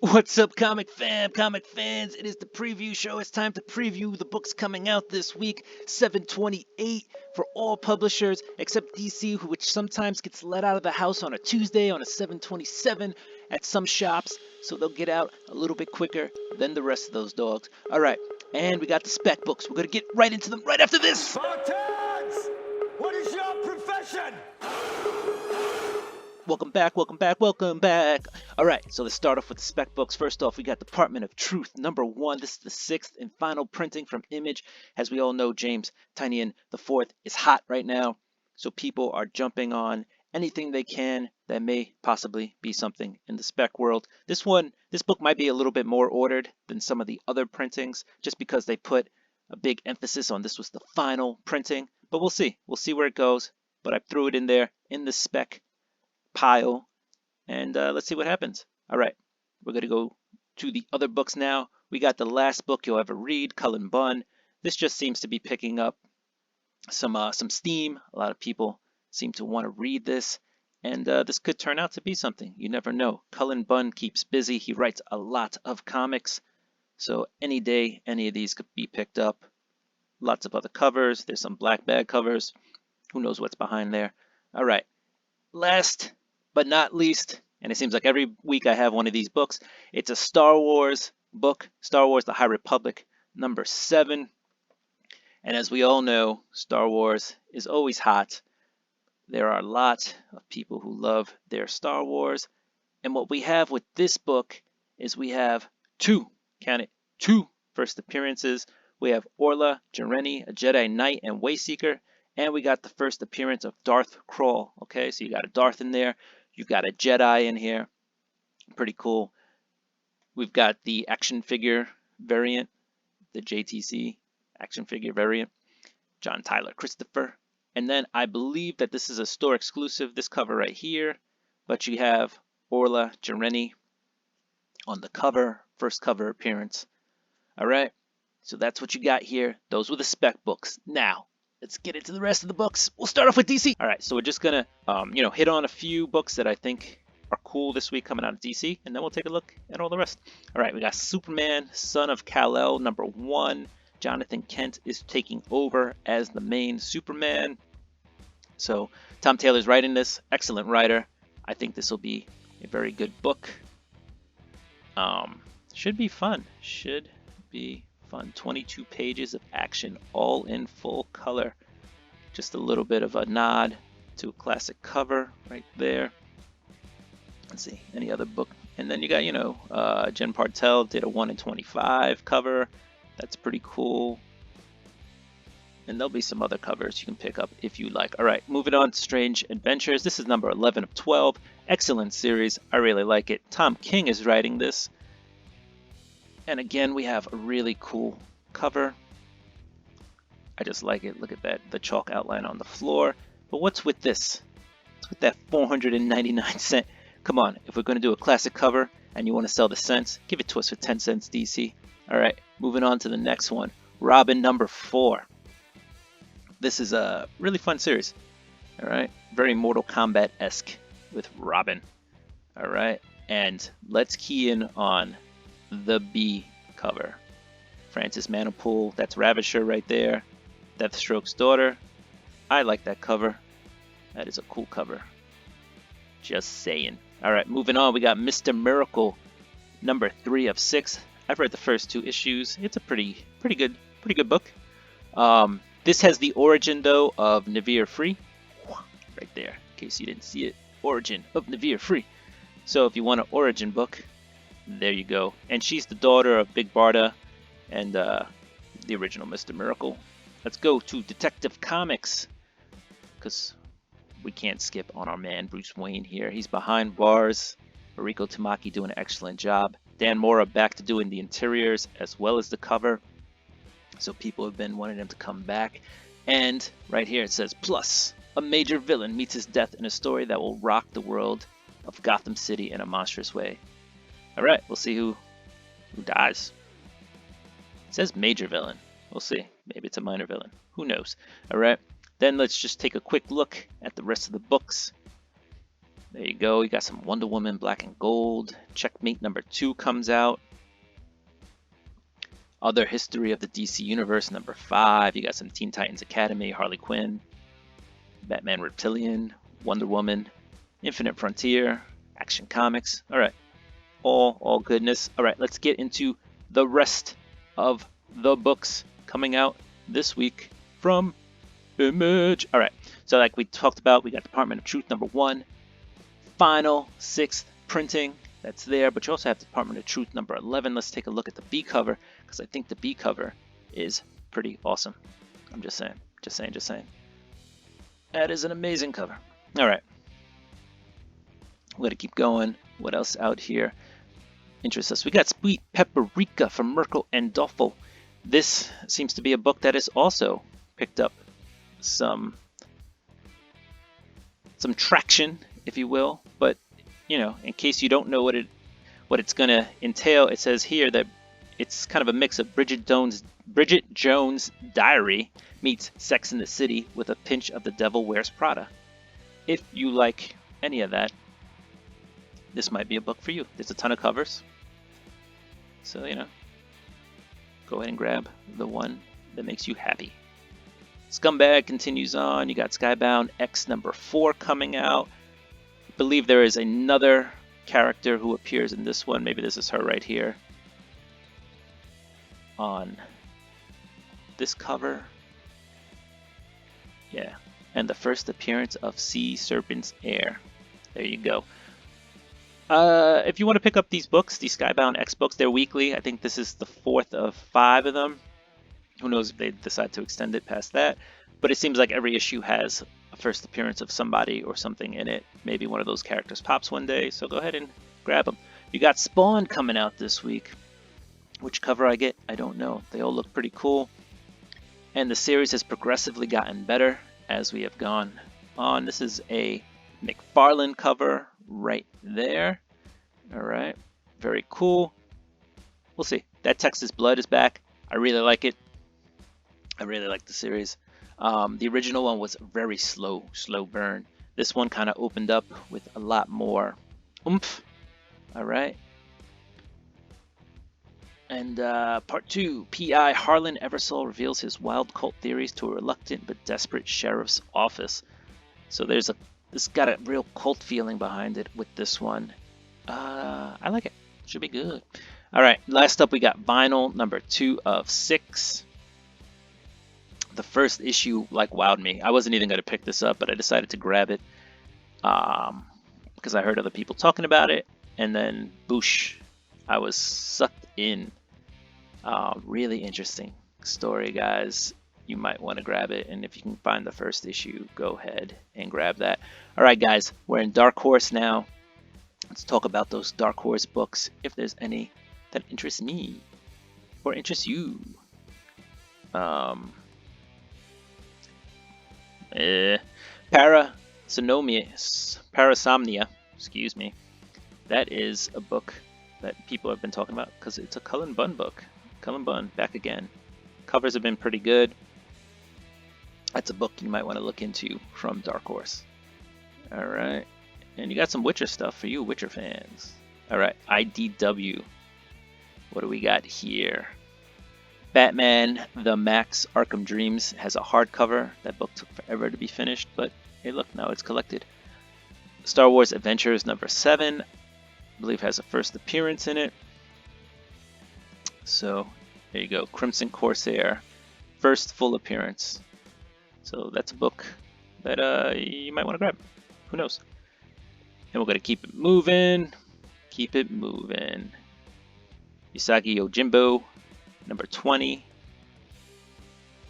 What's up, comic fans? It is the preview show. It's time to preview the books coming out this week. 7/28 for all publishers except DC, which sometimes gets let out of the house on a Tuesday on a 7/27 at some shops, so they'll get out a little bit quicker than the rest of those dogs. All right, and we got the spec books. We're gonna get right into them right after this. Spartans! What is your profession? Welcome back. All right, so let's start off with the spec books. First off, we got Department of Truth #1. This is the 6th and final printing from Image. As we all know, James Tynion IV is hot right now, so people are jumping on anything they can that may possibly be something in the spec world. This book might be a little bit more ordered than some of the other printings, just because they put a big emphasis on this was the final printing. But we'll see where it goes. But I threw it in there in the spec pile, and let's see what happens. All right, we're going to go to the other books now. We got The Last Book You'll Ever Read, Cullen Bunn. This just seems to be picking up some steam. A lot of people seem to want to read this, and this could turn out to be something. You never know. Cullen Bunn keeps busy. He writes a lot of comics, so any day, any of these could be picked up. Lots of other covers. There's some black bag covers. Who knows what's behind there? All right, last but not least, and it seems like every week I have one of these books, it's a Star Wars book, Star Wars The High Republic, #7. And as we all know, Star Wars is always hot. There are a lot of people who love their Star Wars. And what we have with this book is we have two first appearances. We have Orla Jareni, a Jedi Knight and Wayseeker. And we got the first appearance of Darth Krall. Okay, so you got a Darth in there. You got a Jedi in here. Pretty cool. We've got the action figure variant, the JTC action figure variant, John Tyler Christopher. And then I believe that this is a store exclusive, this cover right here. But you have Orla Jareni on the cover, first cover appearance. All right, so that's what you got here. Those were the spec books. Now, let's get into the rest of the books. We'll start off with DC. All right, so we're just gonna, hit on a few books that I think are cool this week coming out of DC, and then we'll take a look at all the rest. All right, we got Superman, Son of Kal-El, #1. Jonathan Kent is taking over as the main Superman. So Tom Taylor's writing this, excellent writer. I think this will be a very good book. Should be fun. 22 pages of action, all in full color. Just a little bit of a nod to a classic cover right there. Let's see, any other book. And then you got, Jen Partel did a 1 in 25 cover. That's pretty cool. And there'll be some other covers you can pick up if you like. All right, moving on to Strange Adventures. This is number 11 of 12. Excellent series. I really like it. Tom King is writing this. And again, we have a really cool cover. I just like it. Look at that, the chalk outline on the floor. But what's with this? What's with that 499 cent? Come on, if we're going to do a classic cover and you want to sell the cents, give it to us for 10 cents, DC. All right, moving on to the next one. Robin #4. This is a really fun series. All right, very Mortal Kombat-esque with Robin. All right, and let's key in on the B cover. Francis Manipool, that's Ravisher right there. Deathstroke's daughter. I like that cover. That is a cool cover. Just saying. All right, moving on. We got Mr. Miracle, #3 of 6. I've read the first 2 issues. It's a pretty good book. This has the origin though of Navir Free, right there. In case you didn't see it, origin of Navir Free. So if you want an origin book, there you go. And she's the daughter of Big Barda and the original Mr. Miracle. Let's go to Detective Comics, because we can't skip on our man Bruce Wayne here. He's behind bars. Mariko Tamaki doing an excellent job. Dan Mora back to doing the interiors as well as the cover. So people have been wanting him to come back. And right here it says, plus, a major villain meets his death in a story that will rock the world of Gotham City in a monstrous way. All right, we'll see who dies. It says major villain. We'll see. Maybe it's a minor villain. Who knows? All right. Then let's just take a quick look at the rest of the books. There you go. You got some Wonder Woman Black and Gold. Checkmate number 2 comes out. Other History of the DC Universe number 5. You got some Teen Titans Academy, Harley Quinn, Batman Reptilian, Wonder Woman, Infinite Frontier, Action Comics. All right, all goodness. All right, let's get into the rest of the books coming out this week from Image. All right, so like we talked about, we got Department of Truth number 1, final 6th printing. That's there, but you also have Department of Truth number 11. Let's take a look at the B cover, because I think the B cover is pretty awesome. I'm just saying. That is an amazing cover. All right. We're going to keep going. What else out here interests us? We got Sweet Paprika from Mirko Andolfo. This seems to be a book that has also picked up some traction, if you will, but you know, in case you don't know what it's going to entail, it says here that it's kind of a mix of Bridget Jones' Diary meets Sex in the City with a pinch of The Devil Wears Prada. If you like any of that, this might be a book for you. There's a ton of covers, so you know, go ahead and grab the one that makes you happy. Scumbag continues on. You got Skybound X number 4 coming out. I believe there is another character who appears in this one. Maybe this is her right here on this cover. Yeah, and the first appearance of Sea Serpent's Heir. There you go. If you want to pick up these books, these Skybound X books, they're weekly. I think this is the 4th of 5 of them. Who knows if they decide to extend it past that. But it seems like every issue has a first appearance of somebody or something in it. Maybe one of those characters pops one day, so go ahead and grab them. You got Spawn coming out this week. Which cover I get, I don't know. They all look pretty cool. And the series has progressively gotten better as we have gone on. This is a McFarlane cover right there. All right, very cool. We'll see. That Texas Blood is back. I really like it. I really like the series. The original one was very slow burn. This one kind of opened up with a lot more oomph. All right. And part 2, P.I. Harlan Eversole reveals his wild cult theories to a reluctant but desperate sheriff's office. So this got a real cult feeling behind it with this one. I like it. Should be good. All right, last up we got Vinyl number 2 of 6. The first issue like wowed me. I wasn't even going to pick this up, but I decided to grab it because I heard other people talking about it, and then boosh, I was sucked in. Really interesting story, guys. You might want to grab it, and if you can find the first issue, go ahead and grab that. All right, guys, we're in Dark Horse now. Let's talk about those Dark Horse books, if there's any that interest me or interest you. Parasomnia, excuse me. That is a book that people have been talking about because it's a Cullen Bunn book. Cullen Bunn, back again. Covers have been pretty good. That's a book you might want to look into from Dark Horse. All right. And you got some Witcher stuff for you Witcher fans. All right, IDW. What do we got here? Batman The Max Arkham Dreams has a hardcover. That book took forever to be finished, but hey, look, now it's collected. Star Wars Adventures number 7, I believe has a first appearance in it. So there you go, Crimson Corsair, first full appearance. So that's a book that you might want to grab. Who knows? And we're going to keep it moving. Keep it moving. Usagi Yojimbo, number 20.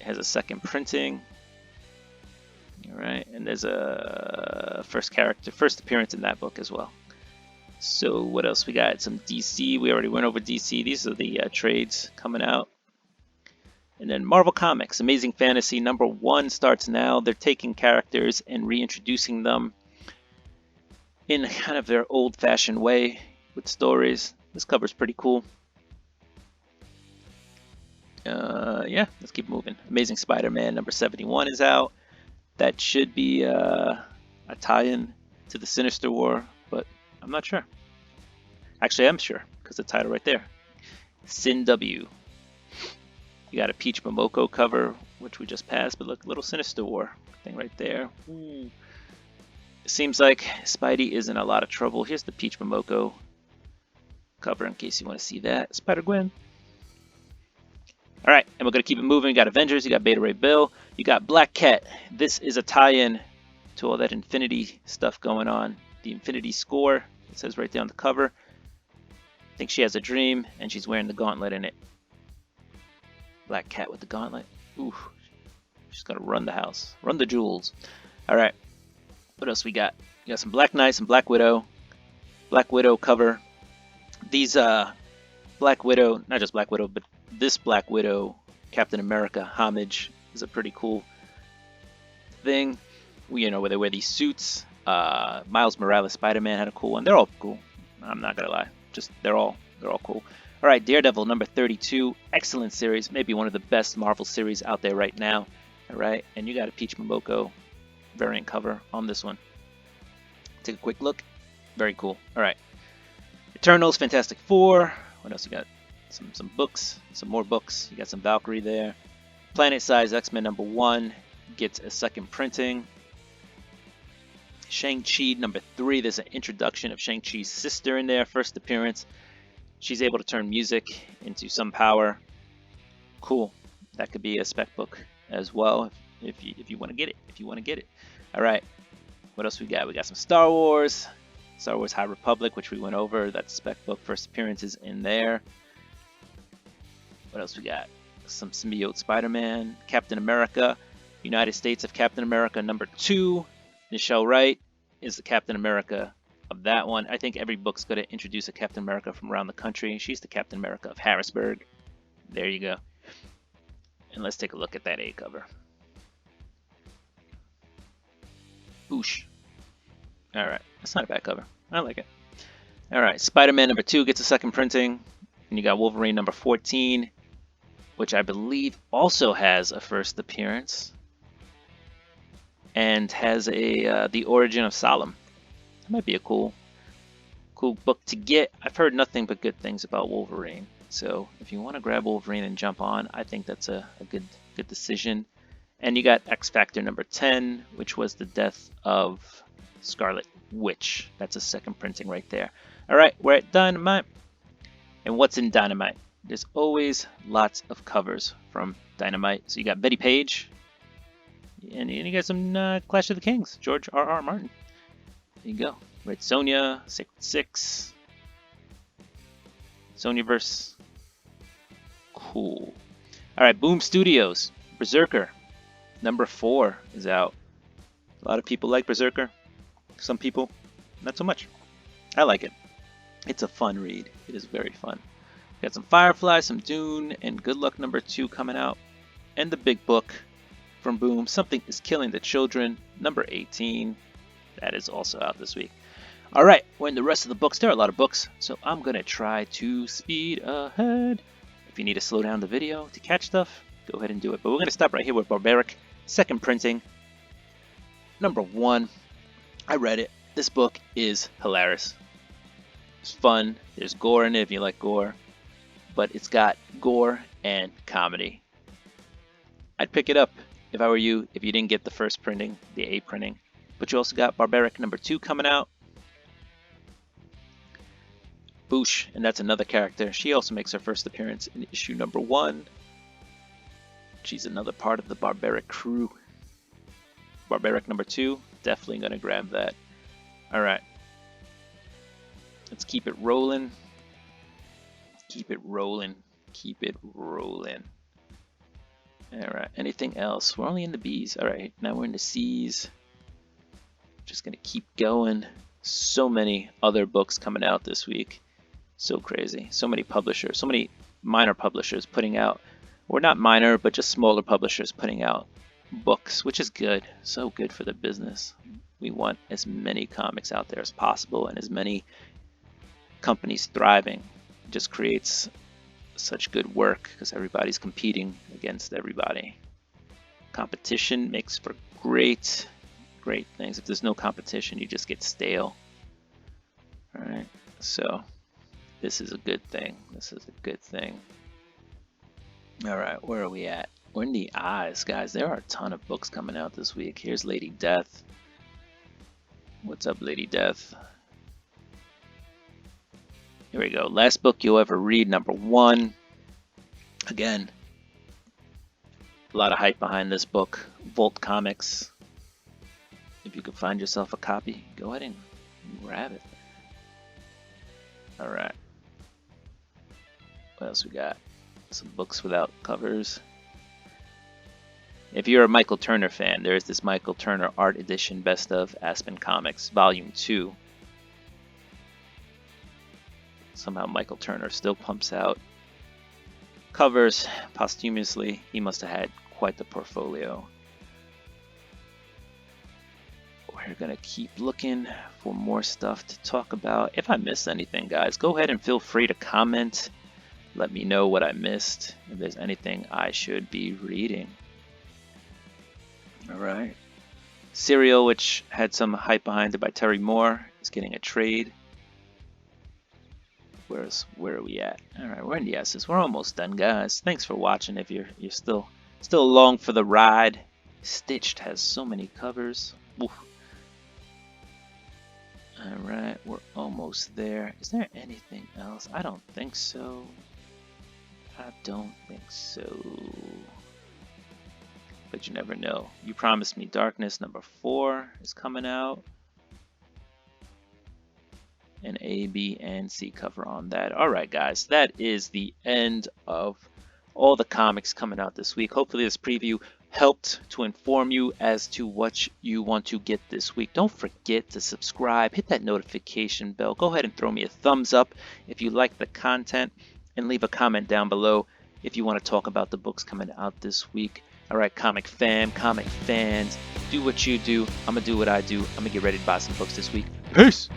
It has a second printing. All right, and there's a first appearance in that book as well. So what else we got? Some DC. We already went over DC. These are the trades coming out. And then Marvel Comics, Amazing Fantasy number 1 starts now. They're taking characters and reintroducing them in kind of their old-fashioned way with stories. This cover's pretty cool. Yeah, let's keep moving. Amazing Spider-Man number 71 is out. That should be a tie-in to the Sinister War, but I'm not sure. Actually, I'm sure, because the title right there. Sin W. You got a Peach Momoko cover, which we just passed, but look, little Sinister War thing right there. Ooh. It seems like Spidey is in a lot of trouble. Here's the Peach Momoko cover in case you want to see that. Spider-Gwen. Alright, and we're going to keep it moving. You got Avengers, you got Beta Ray Bill, you got Black Cat. This is a tie-in to all that Infinity stuff going on. The Infinity score, it says right there on the cover. I think she has a dream, and she's wearing the gauntlet in it. Black Cat with the gauntlet. Ooh, she's going to run the house. Run the jewels. Alright, what else we got? We got some Black Knight, some Black Widow. Black Widow cover. These, Black Widow, not just Black Widow, but this Black Widow Captain America homage is a pretty cool thing. You know, where they wear these suits. Miles Morales Spider-Man had a cool one. They're all cool. I'm not gonna lie. Just they're all cool. All right, Daredevil number 32, excellent series, maybe one of the best Marvel series out there right now. All right, and you got a Peach Momoko variant cover on this one. Take a quick look. Very cool. All right, Eternals, Fantastic Four. What else you got? Some books, some more books. You got some Valkyrie there. Planet Size X-Men number 1 gets a second printing. Shang-Chi number 3. There's an introduction of Shang-Chi's sister in there. First appearance. She's able to turn music into some power. Cool. That could be a spec book as well if you want to get it. If you want to get it. All right. What else we got? We got some Star Wars. Star Wars High Republic, which we went over. That's spec book. First appearances in there. What else we got? Some Symbiote Spider-Man, Captain America, United States of Captain America number 2. Nichelle Wright is the Captain America of that one. I think every book's going to introduce a Captain America from around the country. She's the Captain America of Harrisburg. There you go. And let's take a look at that A cover. Boosh. Alright, that's not a bad cover. I like it. Alright, Spider-Man number 2 gets a second printing. And you got Wolverine number 14. Which I believe also has a first appearance, and has a the origin of Solemn. That might be a cool book to get. I've heard nothing but good things about Wolverine, so if you want to grab Wolverine and jump on, I think that's a good decision. And you got X Factor number 10, which was the death of Scarlet Witch. That's a second printing right there. All right, we're at Dynamite, and what's in Dynamite? There's always lots of covers from Dynamite. So you got Betty Page, and you got some Clash of the Kings, George R.R. Martin. There you go. Red Sonja, Sacred Six, Sonyaverse. Cool. All right, Boom Studios, Berserker, number 4 is out. A lot of people like Berserker. Some people, not so much. I like it. It's a fun read. It is very fun. Got some Firefly, some Dune, and Good Luck number 2 coming out. And the big book from Boom, Something is Killing the Children, number 18. That is also out this week. Alright, we're in the rest of the books. There are a lot of books, so I'm going to try to speed ahead. If you need to slow down the video to catch stuff, go ahead and do it. But we're going to stop right here with Barbaric, second printing, number 1. I read it. This book is hilarious. It's fun. There's gore in it if you like gore. But it's got gore and comedy. I'd pick it up if I were you, if you didn't get the first printing, the A printing. But you also got Barbaric number 2 coming out. Boosh, and that's another character. She also makes her first appearance in issue number 1. She's another part of the Barbaric crew. Barbaric number 2, definitely going to grab that. Alright. Let's keep it rolling. Keep it rolling. Keep it rolling. Alright, anything else? We're only in the B's. Alright, now we're in the C's. Just gonna keep going. So many other books coming out this week. So crazy. So many publishers. So many minor publishers putting out, or not minor, but just smaller publishers putting out books, which is good. So good for the business. We want as many comics out there as possible and as many companies thriving. It just creates such good work because everybody's competing against everybody. Competition makes for great great things. If there's no competition, you just get stale. All right, so this is a good thing. This is a good thing. All right, where are we at? We're in the eyes, guys. There are a ton of books coming out this week. Here's Lady Death. What's up, Lady Death? Here we go. Last book you'll ever read, number 1. Again, a lot of hype behind this book. Volt Comics. If you could find yourself a copy, go ahead and grab it. All right. What else we got? Some books without covers. If you're a Michael Turner fan, there's this Michael Turner Art Edition Best of Aspen Comics, Volume 2. Somehow Michael Turner still pumps out covers posthumously. He must have had quite the portfolio. We're going to keep looking for more stuff to talk about. If I missed anything, guys, go ahead and feel free to comment. Let me know what I missed, if there's anything I should be reading. All right. Serial, which had some hype behind it by Terry Moore, is getting a trade. Where are we at? All right, we're in the S's. We're almost done, guys. Thanks for watching. If you're still along for the ride. Stitched has so many covers. Oof. All right, we're almost there. Is there anything else? I don't think so. I don't think so. But you never know. You Promised Me Darkness, number 4 is coming out. An A, B, and C cover on that. Alright, guys, that is the end of all the comics coming out this week. Hopefully this preview helped to inform you as to what you want to get this week. Don't forget to subscribe, hit that notification bell. Go ahead and throw me a thumbs up if you like the content, and leave a comment down below if you want to talk about the books coming out this week. Alright, comic fam, comic fans, do what you do. I'm going to do what I do. I'm going to get ready to buy some books this week. Peace!